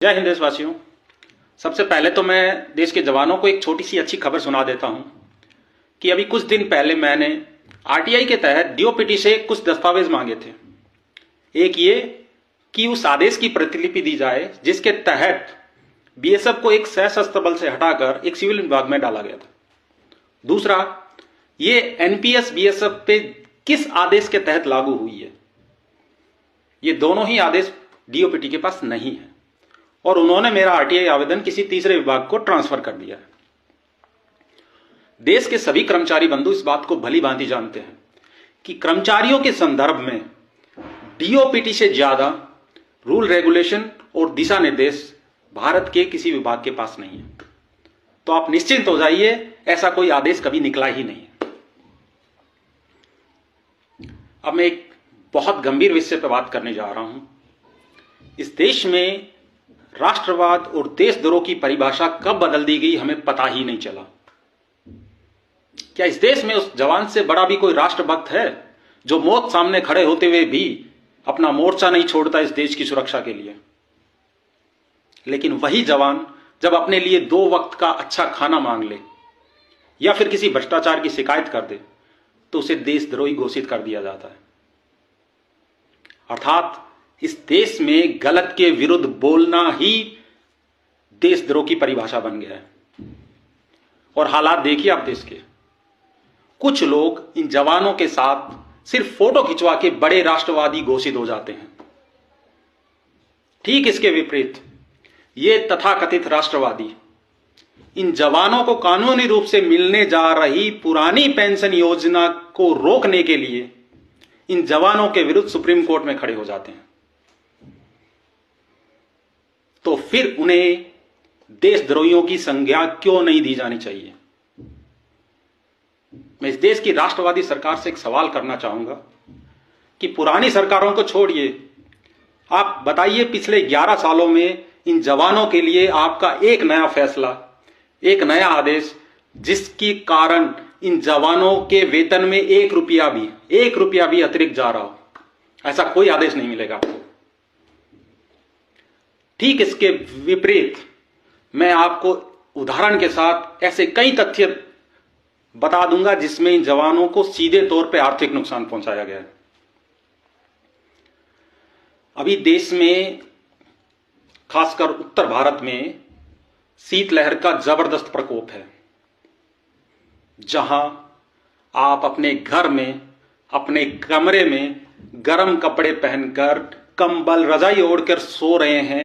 जय हिंद देशवासियों। सबसे पहले तो मैं देश के जवानों को एक छोटी सी अच्छी खबर सुना देता हूं कि अभी कुछ दिन पहले मैंने आरटीआई के तहत डीओपीटी से कुछ दस्तावेज मांगे थे। एक ये कि उस आदेश की प्रतिलिपि दी जाए जिसके तहत बीएसएफ को एक सशस्त्र बल से हटाकर एक सिविल विभाग में डाला गया था। दूसरा, ये एनपीएस बीएसएफ पे किस आदेश के तहत लागू हुई है। ये दोनों ही आदेश डीओपीटी के पास नहीं है और उन्होंने मेरा आरटीआई आवेदन किसी तीसरे विभाग को ट्रांसफर कर दिया है। देश के सभी कर्मचारी बंधु इस बात को भली भांति जानते हैं कि कर्मचारियों के संदर्भ में डीओपीटी से ज्यादा रूल रेगुलेशन और दिशा निर्देश भारत के किसी विभाग के पास नहीं है। तो आप निश्चिंत हो जाइए, ऐसा कोई आदेश कभी निकला ही नहीं है। अब मैं एक बहुत गंभीर विषय पर बात करने जा रहा हूं। इस देश में राष्ट्रवाद और देशद्रोह की परिभाषा कब बदल दी गई हमें पता ही नहीं चला। क्या इस देश में उस जवान से बड़ा भी कोई राष्ट्रभक्त है जो मौत सामने खड़े होते हुए भी अपना मोर्चा नहीं छोड़ता इस देश की सुरक्षा के लिए? लेकिन वही जवान जब अपने लिए 2 वक्त का अच्छा खाना मांग ले या फिर किसी भ्रष्टाचार की शिकायत कर दे तो उसे देशद्रोही घोषित कर दिया जाता है। अर्थात इस देश में गलत के विरुद्ध बोलना ही देशद्रोह की परिभाषा बन गया है। और हालात देखिए आप देश के, कुछ लोग इन जवानों के साथ सिर्फ फोटो खिंचवा के बड़े राष्ट्रवादी घोषित हो जाते हैं। ठीक इसके विपरीत ये तथाकथित राष्ट्रवादी इन जवानों को कानूनी रूप से मिलने जा रही पुरानी पेंशन योजना को रोकने के लिए इन जवानों के विरुद्ध सुप्रीम कोर्ट में खड़े हो जाते हैं। तो फिर उन्हें देशद्रोहियों की संज्ञा क्यों नहीं दी जानी चाहिए? मैं इस देश की राष्ट्रवादी सरकार से एक सवाल करना चाहूंगा कि पुरानी सरकारों को छोड़िए, आप बताइए पिछले 11 सालों में इन जवानों के लिए आपका एक नया फैसला, एक नया आदेश जिसके कारण इन जवानों के वेतन में 1 रुपया भी अतिरिक्त जा रहा हो, ऐसा कोई आदेश नहीं मिलेगा आपको। ठीक इसके विपरीत मैं आपको उदाहरण के साथ ऐसे कई तथ्य बता दूंगा जिसमें इन जवानों को सीधे तौर पे आर्थिक नुकसान पहुंचाया गया है। अभी देश में, खासकर उत्तर भारत में, शीतलहर का जबरदस्त प्रकोप है, जहां आप अपने घर में, अपने कमरे में गर्म कपड़े पहनकर, कंबल रजाई ओढ़कर सो रहे हैं।